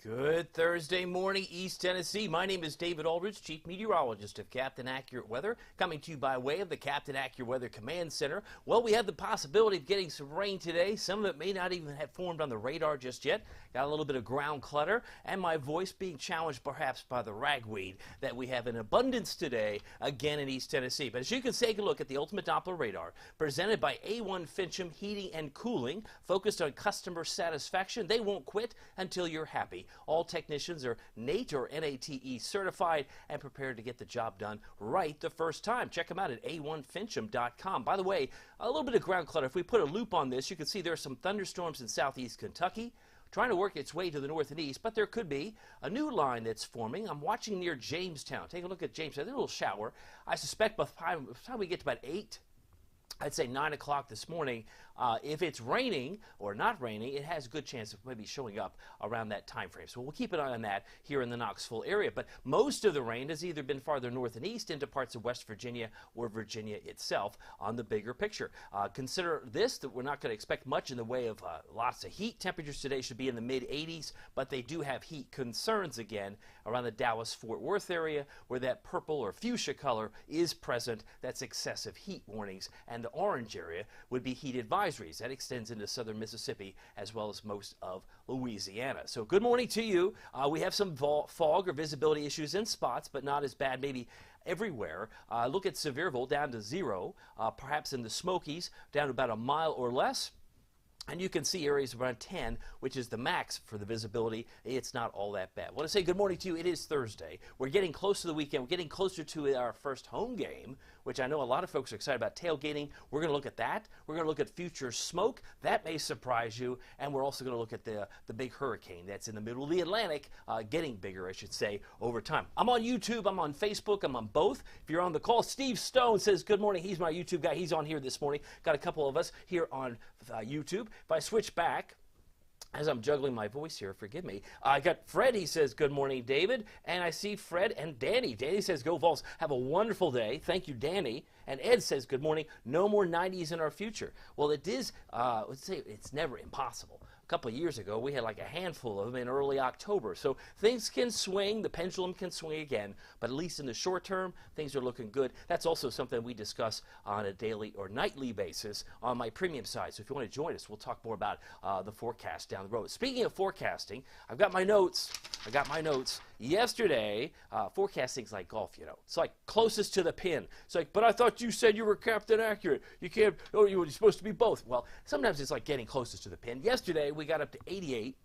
Good Thursday morning, East Tennessee. My name is David Aldridge, Chief Meteorologist of Captain Accurate Weather, coming to you by way of the Captain Accurate Weather Command Center. Well, we have the possibility of getting some rain today. Some of it may not even have formed on the radar just yet. Got a little bit of ground clutter, and my voice being challenged perhaps by the ragweed that we have in abundance today, again in East Tennessee. But as you can take a look at the Ultimate Doppler Radar, presented by A1 Fincham Heating and Cooling, focused on customer satisfaction. They won't quit until you're happy. All technicians are NATE or NATE certified and prepared to get the job done right the first time. Check them out at a1fincham.com. By the way, a little bit of ground clutter. If we put a loop on this, you can see there are some thunderstorms in southeast Kentucky trying to work its way to the north and east, but there could be a new line that's forming. I'm watching near Jamestown. Take a look at Jamestown. There's a little shower. I suspect by the time we get to about 8, I'd say 9 o'clock this morning, if it's raining or not raining, it has a good chance of maybe showing up around that time frame. So we'll keep an eye on that here in the Knoxville area. But most of the rain has either been farther north and east into parts of West Virginia or Virginia itself on the bigger picture. Consider this, that we're not going to expect much in the way of lots of heat. Temperatures today should be in the mid-80s, but they do have heat concerns again around the Dallas-Fort Worth area where that purple or fuchsia color is present. That's excessive heat warnings. And the orange area would be heat advisories. That extends into southern Mississippi as well as most of Louisiana. So good morning to you. We have some fog or visibility issues in spots, but not as bad maybe everywhere. Look at Sevierville down to 0, perhaps in the Smokies down to about a mile or less. And you can see areas around 10, which is the max for the visibility. It's not all that bad. I want to say good morning to you. It is Thursday. We're getting close to the weekend. We're getting closer to our first home game, which I know a lot of folks are excited about. Tailgating, we're going to look at that. We're going to look at future smoke. That may surprise you. And we're also going to look at the big hurricane that's in the middle of the Atlantic, getting bigger, I should say, over time. I'm on YouTube. I'm on Facebook. I'm on both. If you're on the call, Steve Stone says good morning. He's my YouTube guy. He's on here this morning. Got a couple of us here on YouTube. If I switch back, as I'm juggling my voice here, forgive me, I got Fred. He says, good morning, David. And I see Fred and Danny. Danny says, go Vols. Have a wonderful day. Thank you, Danny. And Ed says, good morning. No more 90s in our future. Well, it is, let's say it's never impossible. A couple of years ago, we had like a handful of them in early October. So things can swing. The pendulum can swing again. But at least in the short term, things are looking good. That's also something we discuss on a daily or nightly basis on my premium side. So if you want to join us, we'll talk more about the forecast down the road. Speaking of forecasting, I've got my notes. Yesterday, forecasting's like golf, you know. It's like closest to the pin. It's like, but I thought you said you were Captain Accurate. You can't, oh, you were supposed to be both. Well, sometimes it's like getting closest to the pin. Yesterday, we got up to 88.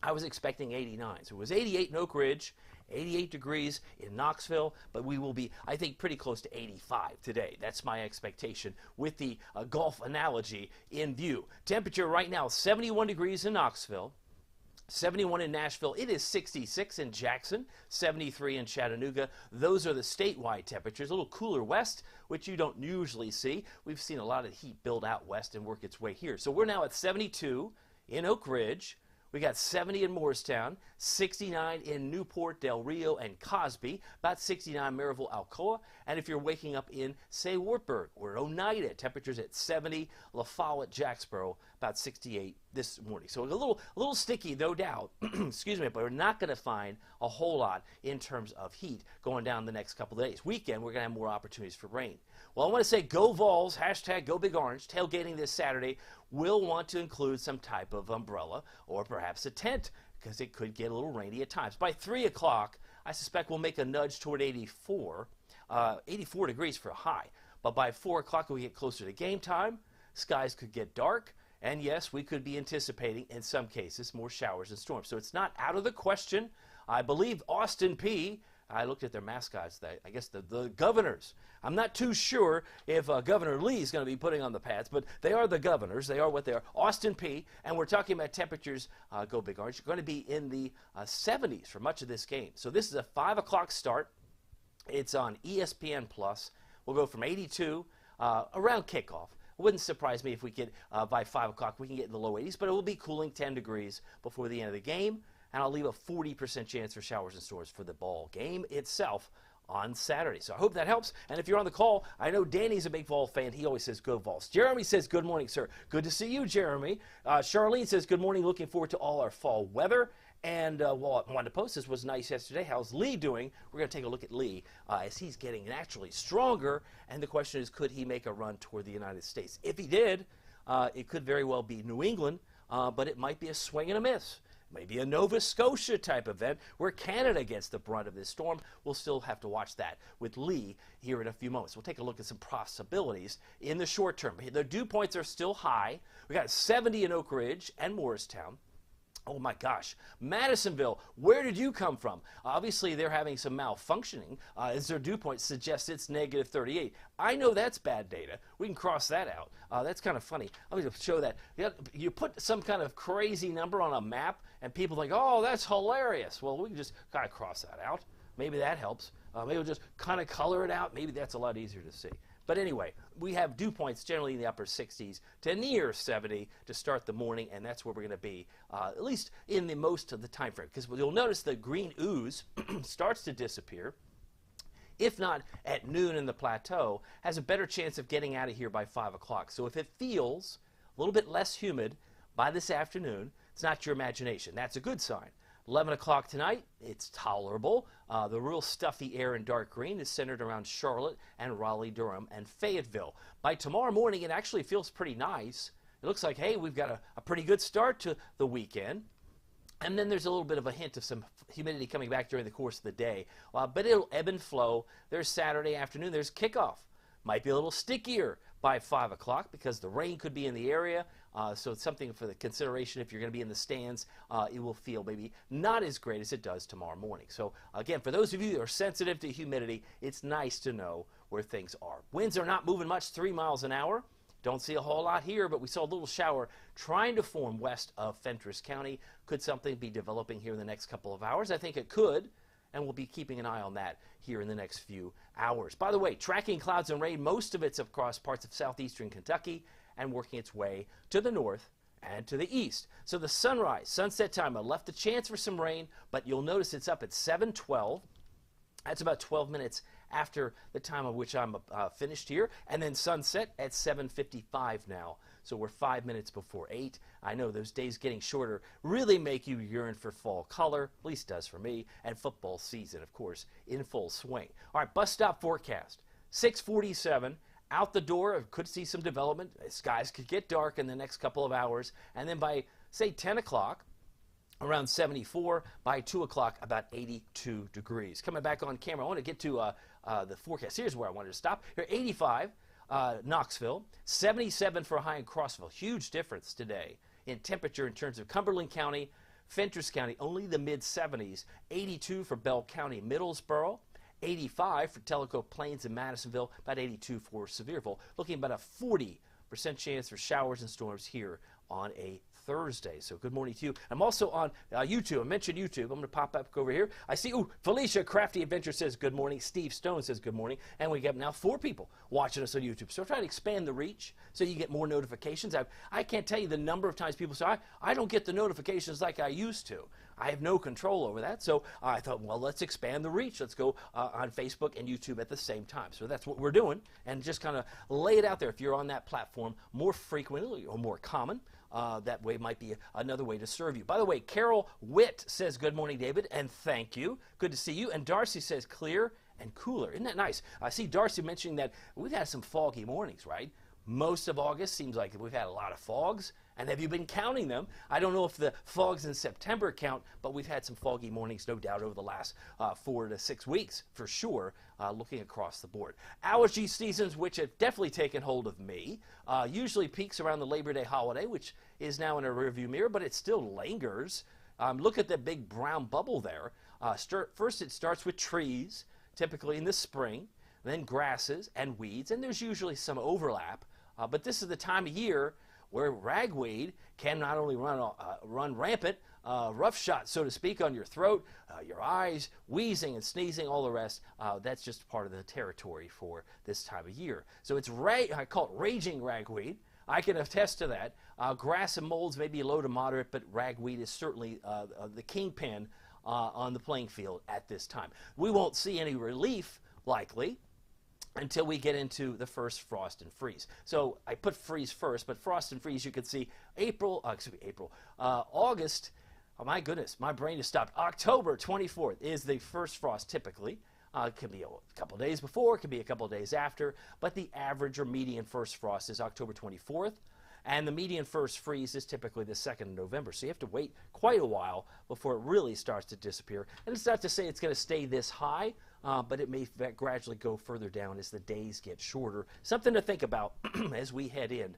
I was expecting 89. So it was 88 in Oak Ridge, 88 degrees in Knoxville, but we will be, I think, pretty close to 85 today. That's my expectation with the golf analogy in view. Temperature right now, 71 degrees in Knoxville. 71 in Nashville. It is 66 in Jackson, 73 in Chattanooga. Those are the statewide temperatures. A little cooler west, which you don't usually see. We've seen a lot of heat build out west and work its way here. So we're now at 72 in Oak Ridge. We got 70 in Morristown, 69 in Newport, Del Rio, and Cosby, about 69 Maryville, Alcoa, and if you're waking up in, say, Wartburg or Oneida, temperatures at 70, La Follette, Jacksboro, about 68 this morning. So a little sticky, no doubt, excuse me, but we're not going to find a whole lot in terms of heat going down the next couple of days. Weekend, we're going to have more opportunities for rain. Well, I want to say go Vols, hashtag go Big Orange. Tailgating this Saturday will want to include some type of umbrella or perhaps a tent because it could get a little rainy at times. By 3 o'clock, I suspect we'll make a nudge toward 84, 84 degrees for a high. But by 4 o'clock, we get closer to game time, skies could get dark. And yes, we could be anticipating, in some cases, more showers and storms. So it's not out of the question. I believe Austin Peay, I looked at their mascots, I guess the governors. I'm not too sure if Governor Lee is going to be putting on the pads, but they are the governors. They are what they are. Austin Peay, and we're talking about temperatures, go Big Orange, going to be in the 70s for much of this game. So this is a 5 o'clock start. It's on ESPN+. We'll go from 82 around kickoff. It wouldn't surprise me if we get, by 5 o'clock, we can get in the low 80s, but it will be cooling 10 degrees before the end of the game, and I'll leave a 40% chance for showers and storms for the ball game itself on Saturday. So I hope that helps. And if you're on the call, I know Danny's a big Vol fan. He always says go Vols. Jeremy says good morning, sir. Good to see you, Jeremy. Charlene says good morning. Looking forward to all our fall weather. And Wanda Post says was nice yesterday. How's Lee doing? We're going to take a look at Lee as he's getting naturally stronger. And the question is, could he make a run toward the United States? If he did, it could very well be New England, but it might be a swing and a miss. Maybe a Nova Scotia type event where Canada gets the brunt of this storm. We'll still have to watch that with Lee here in a few moments. We'll take a look at some possibilities in the short term. The dew points are still high. We got 70 in Oak Ridge and Morristown. Oh my gosh, Madisonville, where did you come from? Obviously, they're having some malfunctioning as their dew point suggests it's negative 38. I know that's bad data. We can cross that out. That's kind of funny. Let me show that. You put some kind of crazy number on a map, and people think, oh, that's hilarious. Well, we can just kind of cross that out. Maybe that helps. Maybe we'll just kind of color it out. Maybe that's a lot easier to see. But anyway, we have dew points generally in the upper 60s to near 70 to start the morning, and that's where we're going to be, at least in the most of the time frame. Because you'll notice the green ooze starts to disappear. If not at noon in the plateau, has a better chance of getting out of here by 5 o'clock. So if it feels a little bit less humid by this afternoon, it's not your imagination. That's a good sign. 11 o'clock tonight, it's tolerable. The real stuffy air in dark green is centered around Charlotte and Raleigh, Durham, and Fayetteville. By tomorrow morning, it actually feels pretty nice. It looks like, hey, we've got a pretty good start to the weekend. And then there's a little bit of a hint of some humidity coming back during the course of the day. But it'll ebb and flow. There's Saturday afternoon. There's kickoff. Might be a little stickier by 5 o'clock because the rain could be in the area. So it's something for the consideration if you're going to be in the stands. It will feel maybe not as great as it does tomorrow morning. So again, for those of you that are sensitive to humidity, it's nice to know where things are. Winds are not moving much, 3 miles an hour. Don't see a whole lot here, but we saw a little shower trying to form west of Fentress County. Could something be developing here in the next couple of hours? I think it could, and we'll be keeping an eye on that here in the next few hours. By the way, tracking clouds and rain, most of it's across parts of southeastern Kentucky and working its way to the north and to the east. So the sunrise, sunset time, I left a chance for some rain, but you'll notice it's up at 7:12. That's about 12 minutes after the time of which I'm finished here. And then sunset at 7:55 now. So we're 5 minutes before 8. I know those days getting shorter really make you yearn for fall color, at least does for me, and football season, of course, in full swing. All right, bus stop forecast, 6:47. Out the door, could see some development. Skies could get dark in the next couple of hours. And then by, say, 10 o'clock, around 74. By 2 o'clock, about 82 degrees. Coming back on camera, I want to get to the forecast. Here's where I wanted to stop. Here, 85, Knoxville. 77 for a high in Crossville. Huge difference today in temperature in terms of Cumberland County, Fentress County, only the mid-70s. 82 for Bell County, Middlesboro. 85 for Tellico Plains and Madisonville, about 82 for Sevierville. Looking about a 40% chance for showers and storms here on a Thursday. So good morning to you. I'm also on YouTube. I mentioned YouTube. I'm going to pop up over here. I see, Felicia Crafty Adventure says good morning. Steve Stone says good morning. And we got now 4 people watching us on YouTube. So we're trying to expand the reach so you get more notifications. I can't tell you the number of times people say, I don't get the notifications like I used to. I have no control over that. So I thought, well, let's expand the reach. Let's go on Facebook and YouTube at the same time. So that's what we're doing. And just kind of lay it out there if you're on that platform more frequently or more common. That way might be another way to serve you. By the way, Carol Witt says, good morning, David, and thank you. Good to see you. And Darcy says, clear and cooler. Isn't that nice? I see Darcy mentioning that we've had some foggy mornings, right? Most of August seems like we've had a lot of fogs. And have you been counting them? I don't know if the fogs in September count, but we've had some foggy mornings, no doubt, over the last 4 to 6 weeks, for sure, looking across the board. Allergy seasons, which have definitely taken hold of me, usually peaks around the Labor Day holiday, which is now in a rearview mirror, but it still lingers. Look at the big brown bubble there. First, it starts with trees, typically in the spring, then grasses and weeds, and there's usually some overlap. But this is the time of year where ragweed can not only run rampant, roughshod, so to speak, on your throat, your eyes, wheezing and sneezing, all the rest. That's just part of the territory for this time of year. So it's I call it raging ragweed. I can attest to that. Grass and molds may be low to moderate, but ragweed is certainly the kingpin on the playing field at this time. We won't see any relief, likely, until we get into the first frost and freeze. So I put freeze first, but frost and freeze, you can see August, oh my goodness, my brain has stopped. October 24th is the first frost typically. It can be a couple days before, it can be a couple days after, but the average or median first frost is October 24th. And the median first freeze is typically the 2nd of November. So you have to wait quite a while before it really starts to disappear. And it's not to say it's going to stay this high, but it may gradually go further down as the days get shorter. Something to think about as we head in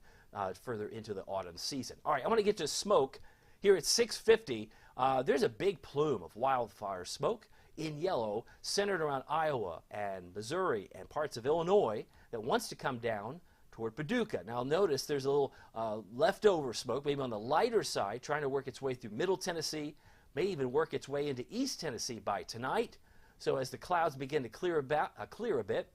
further into the autumn season. All right, I want to get to smoke. Here at 6:50, there's a big plume of wildfire smoke in yellow centered around Iowa and Missouri and parts of Illinois that wants to come down toward Paducah. Now notice there's a little leftover smoke, maybe on the lighter side, trying to work its way through Middle Tennessee, may even work its way into East Tennessee by tonight. So as the clouds begin to clear a bit,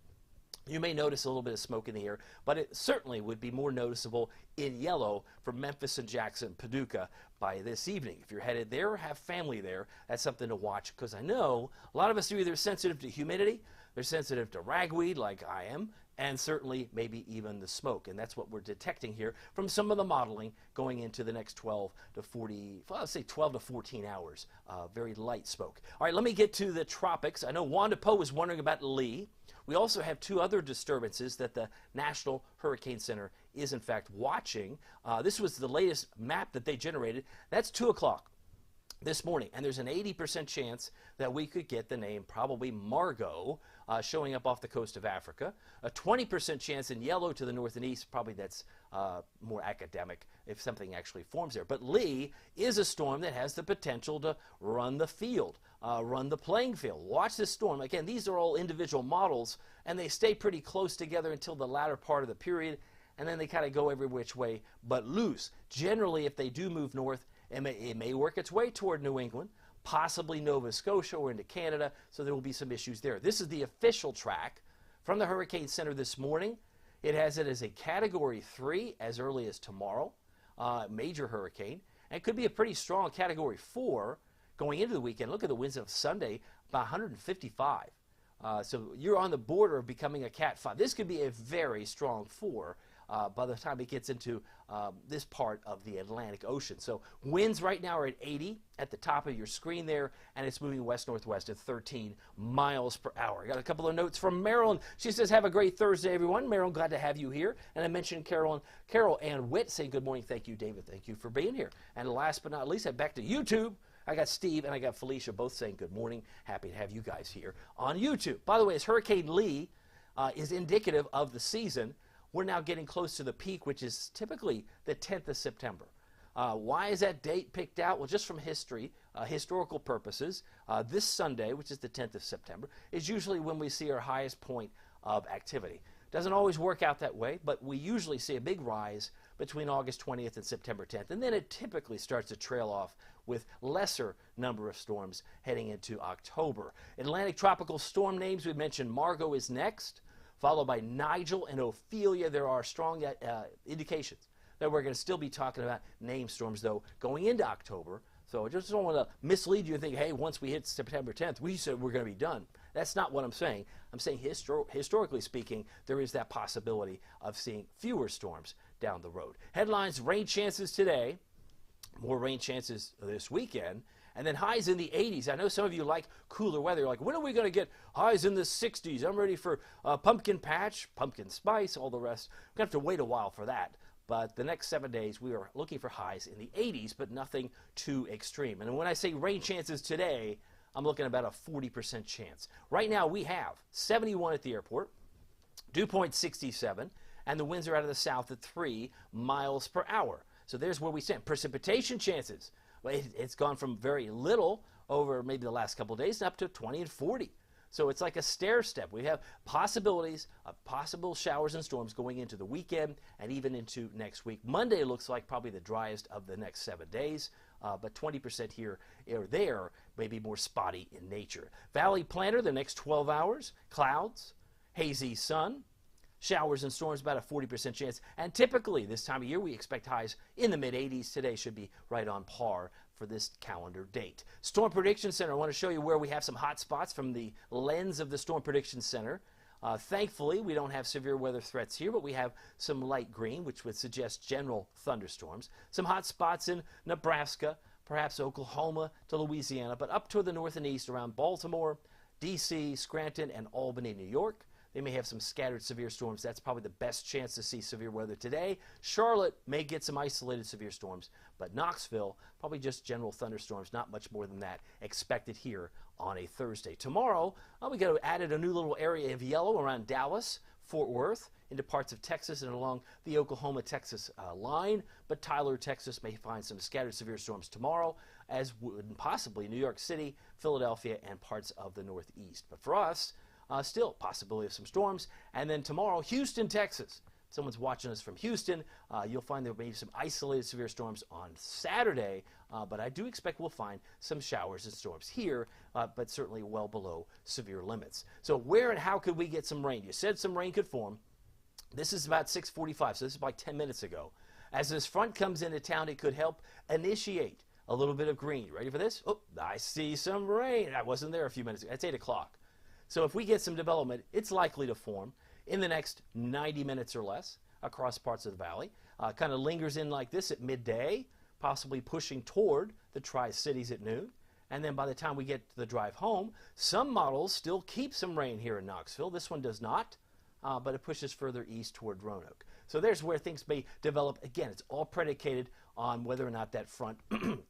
you may notice a little bit of smoke in the air, but it certainly would be more noticeable in yellow for Memphis and Jackson, Paducah by this evening. If you're headed there or have family there, that's something to watch, because I know a lot of us are either sensitive to humidity, they're sensitive to ragweed like I am, and certainly maybe even the smoke. And that's what we're detecting here from some of the modeling going into the next 12 to 14 hours. Very light smoke. All right, let me get to the tropics. I know Wanda Poe was wondering about Lee. We also have two other disturbances that the National Hurricane Center is in fact watching. This was the latest map that they generated. That's 2 o'clock this morning, and there's an 80% chance that we could get the name probably Margot showing up off the coast of Africa. A 20% chance in yellow to the north and east, probably that's more academic if something actually forms there. But Lee is a storm that has the potential to run the field, run the playing field. Watch this storm. Again, these are all individual models, and they stay pretty close together until the latter part of the period, and then they kind of go every which way but loose. Generally, if they do move north, it may work its way toward New England, possibly Nova Scotia or into Canada, so there will be some issues there. This is the official track from the Hurricane Center this morning. It has it as a Category 3 as early as tomorrow, major hurricane, and it could be a pretty strong Category 4 going into the weekend. Look at the winds of Sunday, about 155. So you're on the border of becoming a Cat 5. This could be a very strong 4 by the time it gets into this part of the Atlantic Ocean. So winds right now are at 80 at the top of your screen there, and it's moving west-northwest at 13 miles per hour. I got a couple of notes from Marilyn. She says, have a great Thursday, everyone. Marilyn, glad to have you here. And I mentioned Carol Ann Witt saying good morning. Thank you, David. Thank you for being here. And last but not least, back to YouTube. I got Steve and I got Felicia both saying good morning. Happy to have you guys here on YouTube. By the way, as Hurricane Lee is indicative of the season, we're now getting close to the peak, which is typically the 10th of September. Why is that date picked out? Well, just from history, historical purposes, this Sunday, which is the 10th of September, is usually when we see our highest point of activity. Doesn't always work out that way, but we usually see a big rise between August 20th and September 10th, and then it typically starts to trail off with lesser number of storms heading into October. Atlantic tropical storm names, we mentioned Margot is next, followed by Nigel and Ophelia. There are strong indications that we're going to still be talking about named storms, though, going into October. So I just don't want to mislead you and think, hey, once we hit September 10th, we said we're going to be done. That's not what I'm saying. I'm saying historically speaking, there is that possibility of seeing fewer storms down the road. Headlines, rain chances today, more rain chances this weekend, and then highs in the 80s. I know some of you like cooler weather. You're like, when are we going to get highs in the 60s? I'm ready for pumpkin patch, pumpkin spice, all the rest. We're going to have to wait a while for that. But the next 7 days, we are looking for highs in the 80s, but nothing too extreme. And when I say rain chances today, I'm looking at about a 40% chance. Right now, we have 71 at the airport, dew point 67, and the winds are out of the south at 3 miles per hour. So there's where we stand. Precipitation chances. Well, it's gone from very little over maybe the last couple of days up to 20 and 40. So it's like a stair step. We have possibilities of possible showers and storms going into the weekend and even into next week. Monday looks like probably the driest of the next 7 days, but 20% here or there may be more spotty in nature. Valley Planner, the next 12 hours, clouds, hazy sun, showers and storms, about a 40% chance. And typically this time of year, we expect highs in the mid-80s. Today should be right on par for this calendar date. Storm Prediction Center, I want to show you where we have some hot spots from the lens of the Storm Prediction Center. Thankfully, we don't have severe weather threats here, but we have some light green, which would suggest general thunderstorms. Some hot spots in Nebraska, perhaps Oklahoma to Louisiana, but up toward the north and east around Baltimore, D.C., Scranton, and Albany, New York. They may have some scattered severe storms. That's probably the best chance to see severe weather today. Charlotte may get some isolated severe storms, but Knoxville, probably just general thunderstorms, not much more than that expected here on a Thursday. Tomorrow, we got added a new little area of yellow around Dallas, Fort Worth, into parts of Texas and along the Oklahoma-Texas line, but Tyler, Texas may find some scattered severe storms tomorrow, as would possibly New York City, Philadelphia, and parts of the Northeast. But for us, still possibility of some storms. And then tomorrow, Houston, Texas. If someone's watching us from Houston, you'll find there may be some isolated severe storms on Saturday, but I do expect we'll find some showers and storms here, but certainly well below severe limits. So where and how could we get some rain? You said some rain could form. This is about 6:45, so this is like 10 minutes ago. As this front comes into town, it could help initiate a little bit of green. Ready for this? Oh, I see some rain. I wasn't there a few minutes ago. It's 8 o'clock. So if we get some development, it's likely to form in the next 90 minutes or less across parts of the valley. Kind of lingers in like this at midday, possibly pushing toward the Tri-Cities at noon. And then by the time we get to the drive home, some models still keep some rain here in Knoxville. This one does not, but it pushes further east toward Roanoke. So there's where things may develop. Again, it's all predicated on whether or not that front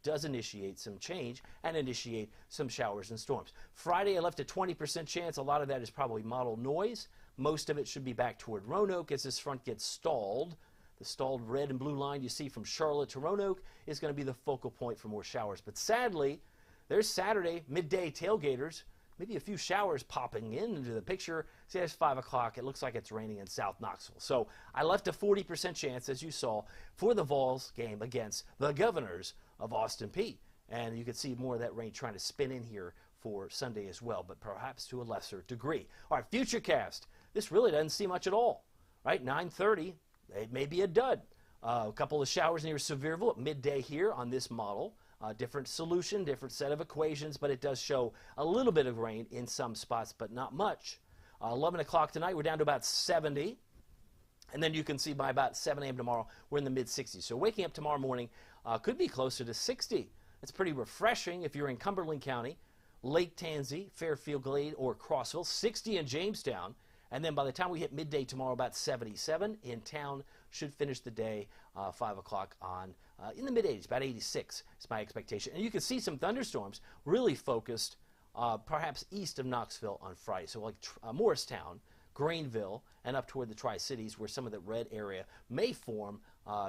does initiate some change and initiate some showers and storms. Friday, I left a 20% chance. A lot of that is probably model noise. Most of it should be back toward Roanoke as this front gets stalled. The stalled red and blue line you see from Charlotte to Roanoke is going to be the focal point for more showers. But sadly, there's Saturday, midday tailgaters. Maybe a few showers popping into the picture. See, it's 5 o'clock. It looks like it's raining in South Knoxville. So I left a 40% chance, as you saw, for the Vols game against the Governors of Austin Peay. And you can see more of that rain trying to spin in here for Sunday as well, but perhaps to a lesser degree. All right, Futurecast. This really doesn't see much at all, right? 9:30, it may be a dud. A couple of showers near Sevierville at midday here on this model. Different solution, different set of equations, but it does show a little bit of rain in some spots, but not much. 11 o'clock tonight, we're down to about 70. And then you can see by about 7 a.m. tomorrow, we're in the mid-60s. So waking up tomorrow morning could be closer to 60. It's pretty refreshing if you're in Cumberland County, Lake Tansy, Fairfield Glade, or Crossville. 60 in Jamestown. And then by the time we hit midday tomorrow, about 77 in town. Should finish the day 5 o'clock on in the mid-80s, about 86 is my expectation. And you can see some thunderstorms really focused perhaps east of Knoxville on Friday. So like Morristown, Greenville, and up toward the Tri-Cities where some of the red area may form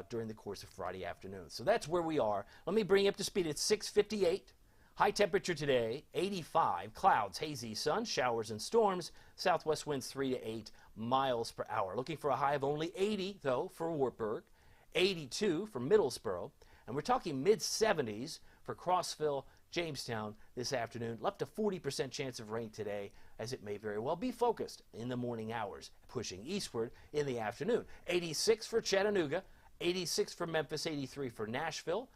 during the course of Friday afternoon. So that's where we are. Let me bring you up to speed. It's 6:58. High temperature today, 85, clouds, hazy sun, showers and storms, southwest winds 3 to 8 miles per hour. Looking for a high of only 80, though, for Wartburg, 82 for Middlesboro, and we're talking mid-70s for Crossville, Jamestown this afternoon. Left a 40% chance of rain today, as it may very well be focused in the morning hours, pushing eastward in the afternoon. 86 for Chattanooga, 86 for Memphis, 83 for Nashville.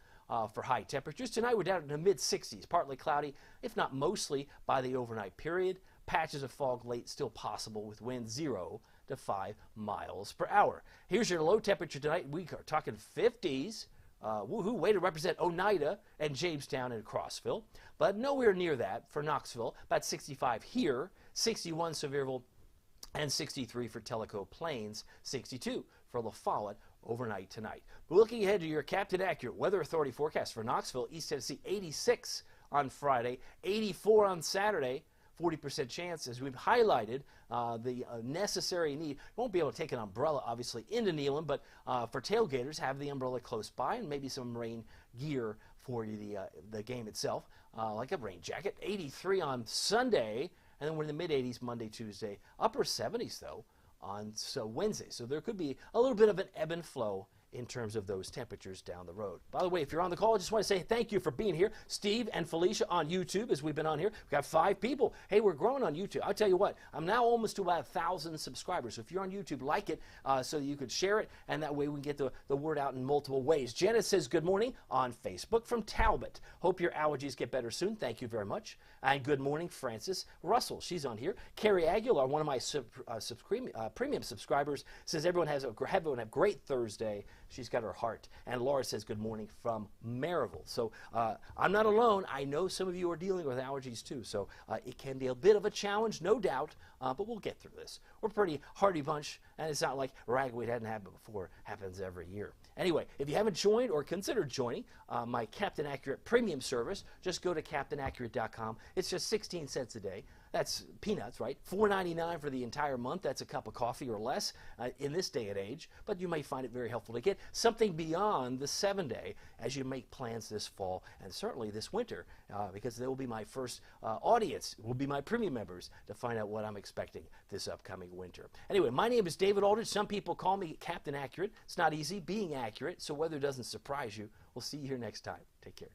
For high temperatures. Tonight we're down in the mid-60s, partly cloudy, if not mostly by the overnight period. Patches of fog late still possible with winds 0 to 5 miles per hour. Here's your low temperature tonight. We are talking 50s. Woohoo, way to represent Oneida and Jamestown and Crossville. But nowhere near that for Knoxville. About 65 here, 61 Sevierville, and 63 for Tellico Plains, 62 for La Follette overnight tonight. But looking ahead to your Captain Accurate Weather Authority forecast for Knoxville, East Tennessee, 86 on Friday, 84 on Saturday, 40% chance, as we've highlighted the necessary need. You won't be able to take an umbrella, obviously, into Neyland, but for tailgaters, have the umbrella close by and maybe some rain gear for the game itself, like a rain jacket. 83 on Sunday, and then we're in the mid-80s Monday, Tuesday, upper 70s, though, on Wednesday. So there could be a little bit of an ebb and flow in terms of those temperatures down the road. By the way, if you're on the call, I just want to say thank you for being here. Steve and Felicia on YouTube, as we've been on here. We've got 5 people. Hey, we're growing on YouTube. I'll tell you what, I'm now almost to about 1,000 subscribers. So if you're on YouTube, like it so that you could share it, and that way we can get the word out in multiple ways. Jenna says good morning on Facebook from Talbot. Hope your allergies get better soon. Thank you very much. And good morning, Francis Russell. She's on here. Carrie Aguilar, one of my premium subscribers, says everyone have a great Thursday. She's got her heart. And Laura says good morning from Maryville. So I'm not alone. I know some of you are dealing with allergies too. So it can be a bit of a challenge, no doubt, but we'll get through this. We're a pretty hardy bunch, and it's not like ragweed hadn't happened before. It happens every year. Anyway, if you haven't joined or considered joining my Captain Accurate premium service, just go to CaptainAccurate.com. It's just 16 cents a day. That's peanuts, right? $4.99 for the entire month. That's a cup of coffee or less in this day and age. But you may find it very helpful to get something beyond the 7-day as you make plans this fall and certainly this winter, because they will be my first audience, will be my premium members, to find out what I'm expecting this upcoming winter. Anyway, my name is David Aldridge. Some people call me Captain Accurate. It's not easy being accurate, so weather doesn't surprise you. We'll see you here next time. Take care.